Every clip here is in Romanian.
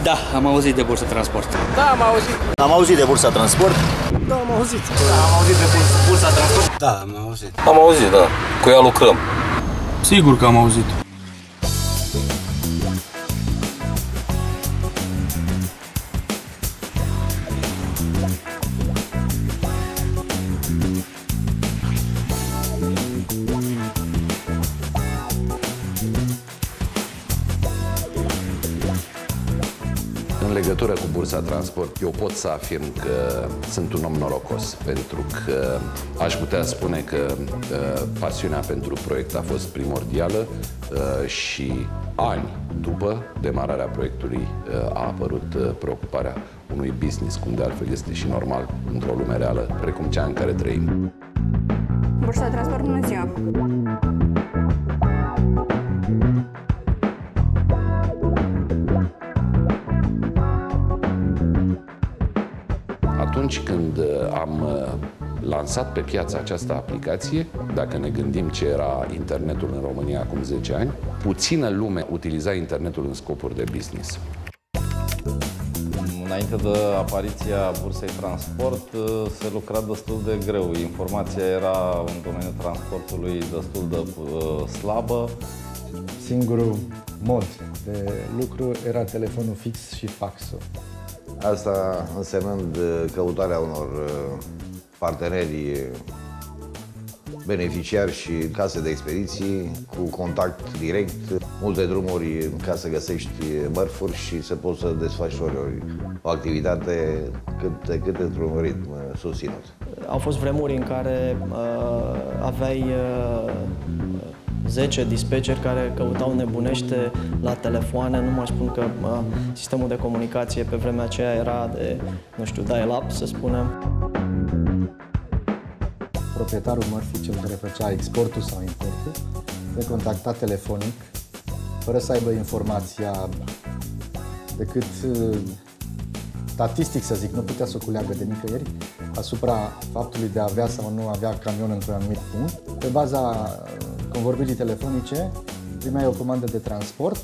Da, am auzit de Bursa Transport. Da, am auzit. Am auzit de Bursa Transport. Da, am auzit. Da, am auzit de Bursa Transport. Da, am auzit. Am auzit, da. Cu ea lucrăm. Sigur că am auzit. În legătură cu Bursa Transport, eu pot să afirm că sunt un om norocos, pentru că aș putea spune că pasiunea pentru proiect a fost primordială și ani după demararea proiectului a apărut preocuparea unui business, cum de altfel este și normal într-o lume reală, precum cea în care trăim. Bursa Transport, bună ziua! Atunci când am lansat pe piață această aplicație, dacă ne gândim ce era internetul în România acum 10 ani, puțină lume utiliza internetul în scopuri de business. Înainte de apariția Bursei Transport, se lucra destul de greu. Informația era în domeniul transportului destul de slabă. Singurul mod de lucru era telefonul fix și faxul. Asta însemnând căutarea unor parteneri beneficiari și case de expediții cu contact direct, multe drumuri ca să găsești mărfuri și să poți să desfășori o activitate cât într-un ritm susținut. Au fost vremuri în care aveai 10 dispatcheri care căutau nebunește la telefoane. Nu mai spun că sistemul de comunicație pe vremea aceea era de, nu știu, dial-up, să spunem. Proprietarul mărfii, cel care făcea exportul sau importul, te contacta telefonic, fără să aibă informația decât statistic, să zic, nu putea să o culeagă de nicăieri, asupra faptului de a avea sau nu avea camion într-un anumit punct. Pe baza convorbirii telefonice, primeai o comandă de transport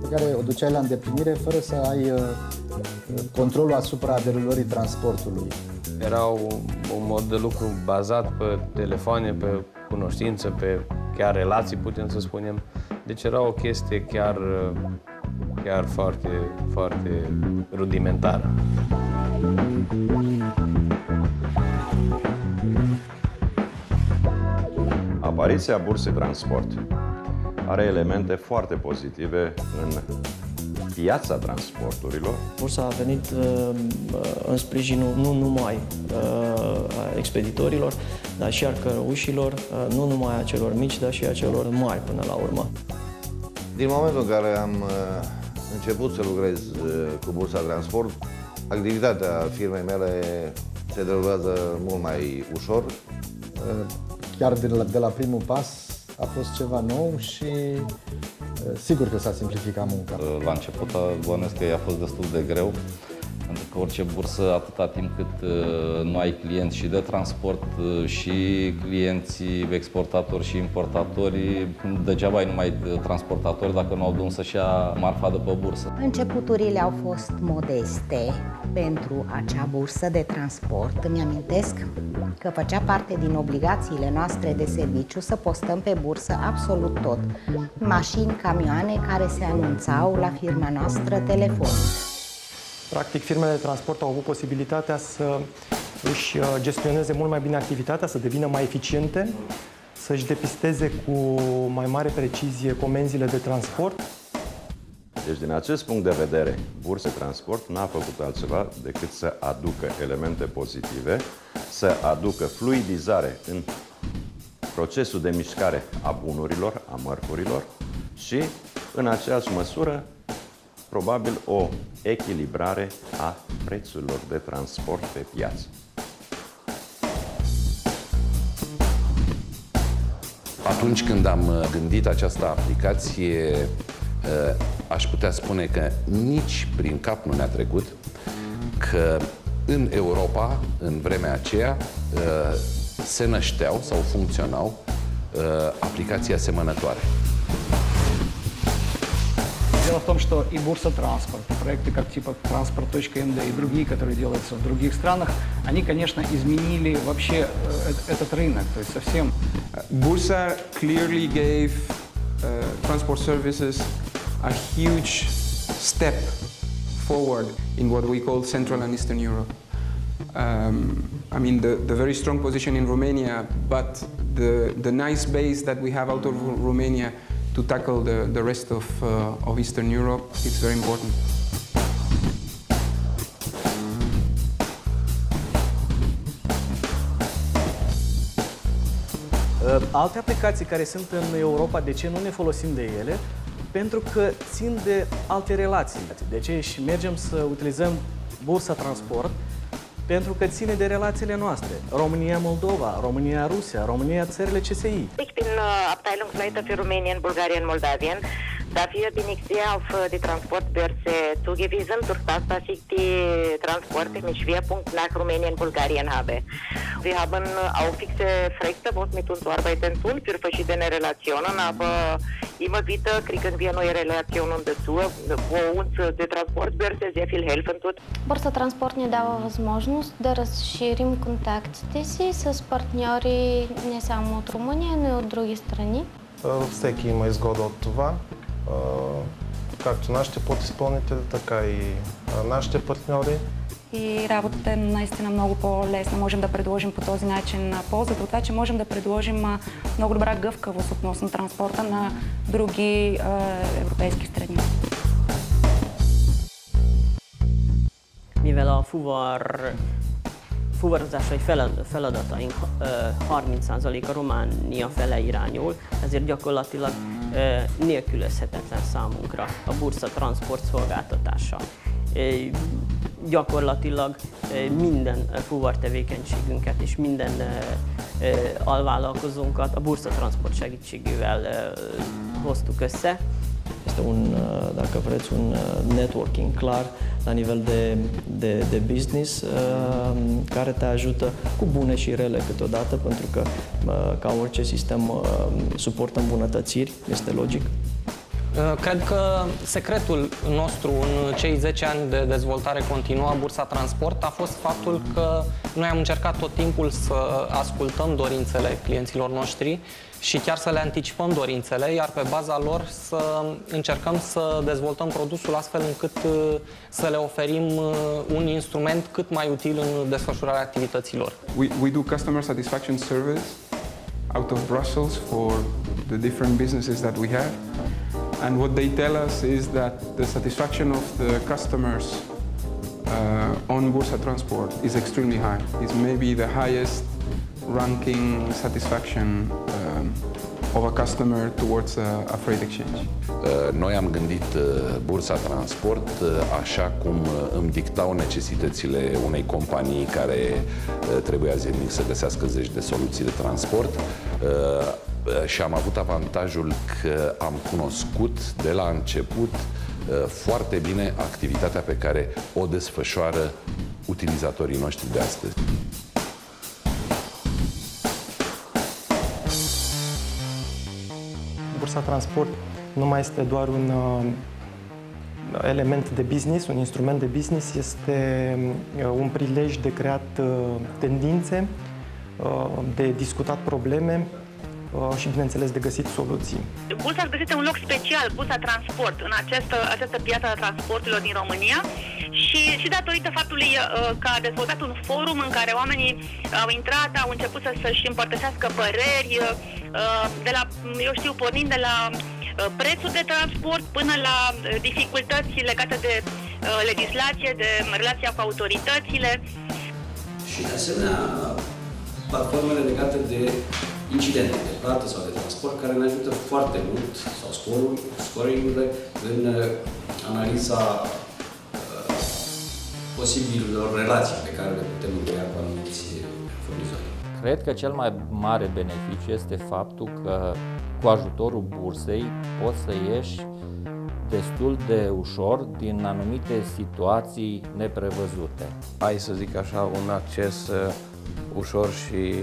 pe care o duceai la îndeplinire fără să ai controlul asupra derulării transportului. Era un mod de lucru bazat pe telefoane, pe cunoștință, pe chiar relații, putem să spunem. Deci era o chestie chiar foarte, foarte rudimentară. Apariția Bursei Transport are elemente foarte pozitive în piața transporturilor. Bursa a venit în sprijinul nu numai a expeditorilor, dar și al cărușilor, nu numai a celor mici, dar și a celor mari până la urmă. Din momentul în care am început să lucrez cu Bursa Transport, activitatea firmei mele se derulează mult mai ușor. Chiar de la primul pas a fost ceva nou și sigur că s-a simplificat munca. La început bănuiesc că i-a fost destul de greu, pentru că orice bursă, atâta timp cât nu ai clienți și de transport și clienții exportatori și importatori, degeaba ai numai transportatori dacă nu au de unde să-și ia marfa de pe bursă. Începuturile au fost modeste pentru acea bursă de transport. Îmi amintesc că făcea parte din obligațiile noastre de serviciu să postăm pe bursă absolut tot. Mașini, camioane care se anunțau la firma noastră telefonic. Practic, firmele de transport au avut posibilitatea să își gestioneze mult mai bine activitatea, să devină mai eficiente, să-și depisteze cu mai mare precizie comenzile de transport. Deci, din acest punct de vedere, Bursa Transport n-a făcut altceva decât să aducă elemente pozitive, să aducă fluidizare în procesul de mișcare a bunurilor, a mărfurilor și, în aceeași măsură, probabil o echilibrare a prețurilor de transport pe piață. Atunci când am gândit această aplicație, aș putea spune că nici prin cap nu ne-a trecut că în Europa, în vremea aceea, se nășteau sau funcționau aplicații asemănătoare. Дело в том, что и бурса транспорт, и проекты как типа Transport.md и другие, которые делаются в других странах, они, конечно, изменили вообще этот рынок, то есть совсем. Bursa clearly gave transport services a huge step forward in what we call Central and Eastern Europe. I mean, the very strong position in Romania, but the nice base that we have out of Romania to tackle the rest of Eastern Europe, it's very important. Alte aplicații care sunt în Europa, de ce nu ne folosim de ele? Pentru că țin de alte relații. De ce și mergem să utilizăm Bursa Transport? Pentru că ține de relațiile noastre. România-Moldova, România-Rusia, România-țările CSI. Ich bin Abteilungsleiter für Rumänien, Bulgarien, Moldawien. Dafür bin ich sehr auf die Transportbörse zugewiesen, durch das, dass ich die Transporte mit Schwerpunkt nach Rumänien, Bulgarien habe. Wir haben auch fixe Projekte, was mit uns arbeiten tun für verschiedene Relationen, aber immer wieder kriegen wir neue Relationen dazu, wo uns die Transportbörse sehr viel helfen tut. Бурса Транспорт ни дава възможност да разширим контактите си с партньори не само от Румъния, но и от други страни. Всеки има изгода от това, както нашите подизпълнители, така и нашите партньори. И работата е наистина много по-лесна. Можем да предложим по този начин ползата от това, че можем да предложим много добра гъвкавост относно транспорта на други европейски страни. Mivel a fuvarozásai feladataink 30%-a Románia fele irányul, ezért gyakorlatilag nélkülözhetetlen számunkra a Bursa Transport szolgáltatása. Gyakorlatilag minden fuvartevékenységünket és minden alvállalkozónkat a Bursa Transport segítségével hoztuk össze. Este dacă vreți, un networking clar la nivel de business care te ajută cu bune și rele câteodată, pentru că ca orice sistem suportă îmbunătățiri, este logic. Cred că secretul nostru în cei 10 ani de dezvoltare continuă a Bursa Transport a fost faptul că noi am încercat tot timpul să ascultăm dorințele clienților noștri și chiar să le anticipăm dorințele, iar pe baza lor să încercăm să dezvoltăm produsul astfel încât să le oferim un instrument cât mai util în desfășurarea activităților. We do customer satisfaction surveys out of Brussels for the different businesses that we have. And what they tell us is that the satisfaction of the customers on Bursa Transport is extremely high. It's maybe the highest ranking satisfaction of a customer towards a freight exchange. Noi am gândit Bursa Transport așa cum îmi dictau necesitățile unei companii care trebuia zilnic să găsească zeci de soluții de transport. Și am avut avantajul că am cunoscut de la început foarte bine activitatea pe care o desfășoară utilizatorii noștri de astăzi. Bursa Transport nu mai este doar un element de business, un instrument de business, este un prilej de creat tendințe, de discutat probleme și, bineînțeles, de găsit soluții. Bursa a găsit un loc special, Bursa Transport, în această piață a transporturilor din România și datorită faptului că a dezvoltat un forum în care oamenii au intrat, au început să-și împărtășească păreri, de la, eu știu, pornind de la prețul de transport până la dificultăți legate de legislație, de relația cu autoritățile. Și, de asemenea, platformele legate de incidente de plată sau de transport care ne ajută foarte mult, sau scoring-urile, în analiza posibilelor relații pe care le putem încheia cu anumiți furnizori. Cred că cel mai mare beneficiu este faptul că cu ajutorul bursei poți să ieși destul de ușor din anumite situații neprevăzute. Ai, să zic așa, un acces ușor și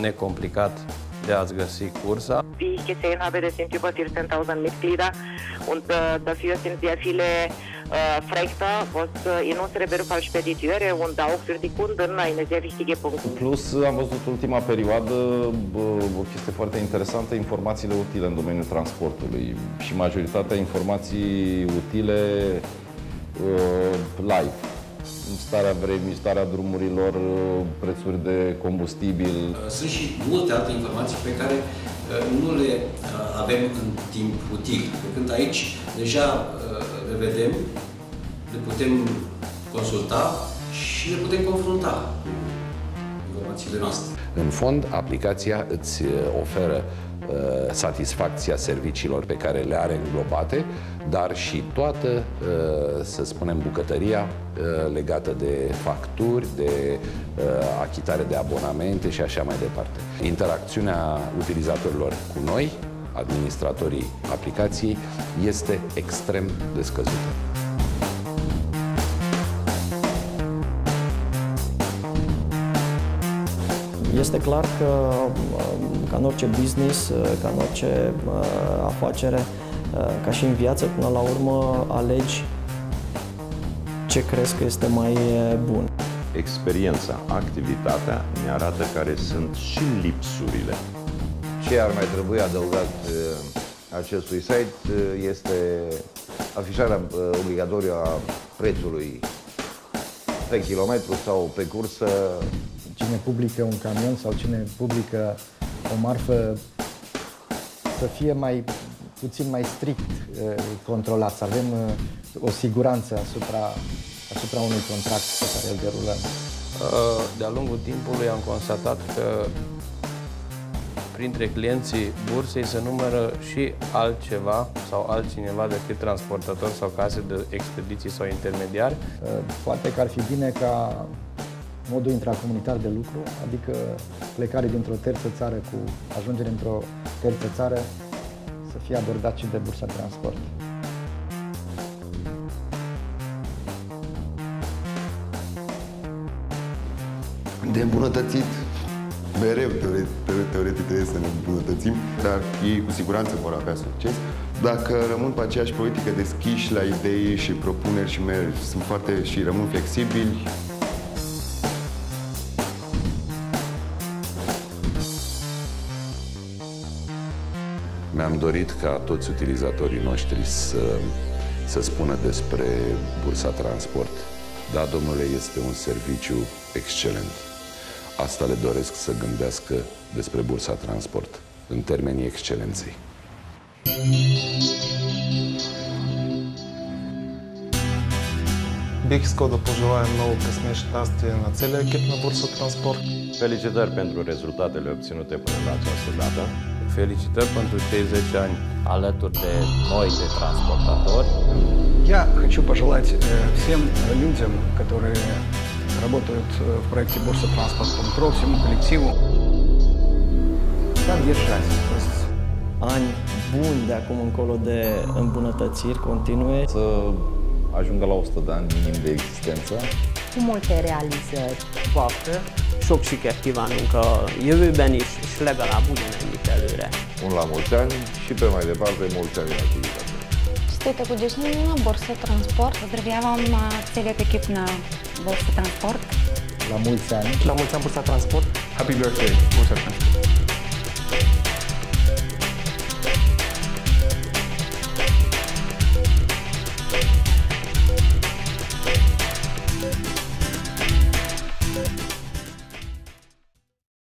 necomplicat de a-ți găsi cursa. Wie ich gesehen habe, das sind über 14.000 Mitglieder und dafür sind sehr viele Frechter, was in unsere Beruf als Spediteure und auch für die Kunden eine sehr wichtige Punkt. În plus, am văzut ultima perioadă o chestie foarte interesantă, informațiile utile în domeniul transportului și majoritatea informații utile live. Starea vremii, starea drumurilor, prețuri de combustibil. Sunt și multe alte informații pe care nu le avem în timp util. Pe când aici deja le vedem, le putem consulta și le putem confrunta cu informațiile noastre. În fond, aplicația îți oferă satisfacția serviciilor pe care le are înglobate, dar și toată, să spunem, bucătăria legată de facturi, de achitare de abonamente și așa mai departe. Interacțiunea utilizatorilor cu noi, administratorii aplicației, este extrem de scăzută. Este clar că, ca în orice business, ca în orice afacere, ca și în viață, până la urmă alegi ce crezi că este mai bun. Experiența, activitatea ne arată care sunt și lipsurile. Ce ar mai trebui adăugat acestui site este afișarea obligatorie a prețului pe kilometru sau pe cursă. Cine publică un camion sau cine publică o marfă să fie puțin mai strict controlat, să avem o siguranță asupra unui contract pe care îl derulăm. De-a lungul timpului am constatat că printre clienții bursei se numără și altceva sau altcineva decât transportatori sau case de expediții sau intermediari. Poate că ar fi bine ca modul intracomunitar de lucru, adică plecare dintr-o terță țară cu ajungere într-o terță țară, să fie abordat și de Bursa Transport. De îmbunătățit, mereu teoretic trebuie să ne îmbunătățim, dar ei cu siguranță vor avea succes. Dacă rămân pe aceeași politică deschiși la idei și propuneri și rămân flexibili, Mi-am dorit ca toți utilizatorii noștri să spună despre Bursa Transport. Da, domnule, este un serviciu excelent. Asta le doresc să gândească despre Bursa Transport, în termenii excelenței. Бих искал да пожелая много късмет щастие на целия екип на Бурса Транспорт. Felicitări pentru rezultatele obținute până la această dată. Felicitări pentru cei 10 ani alături de noi, de transportatori. Я хочу пожелать всем людям, которые работают в проекте Бурса Транспорт Control, всему коллективу, поддержать. Ani buni de acum încolo de îmbunătățiri continue. Să ajungă la 100 de ani minim de existență. Cu multe realizări. Vakte sok sikert kívánunk a jövőben is, és legalább ugyanennyit előre. La mulți ani și pe mai departe mulți ani în activitate. Честите годишнина на Бурса Транспорт. Поздравявам целият екип на Бурса Транспорт. La mulți ani! La mulți ani, Bursa Transport! Happy birthday, Bursa Transport!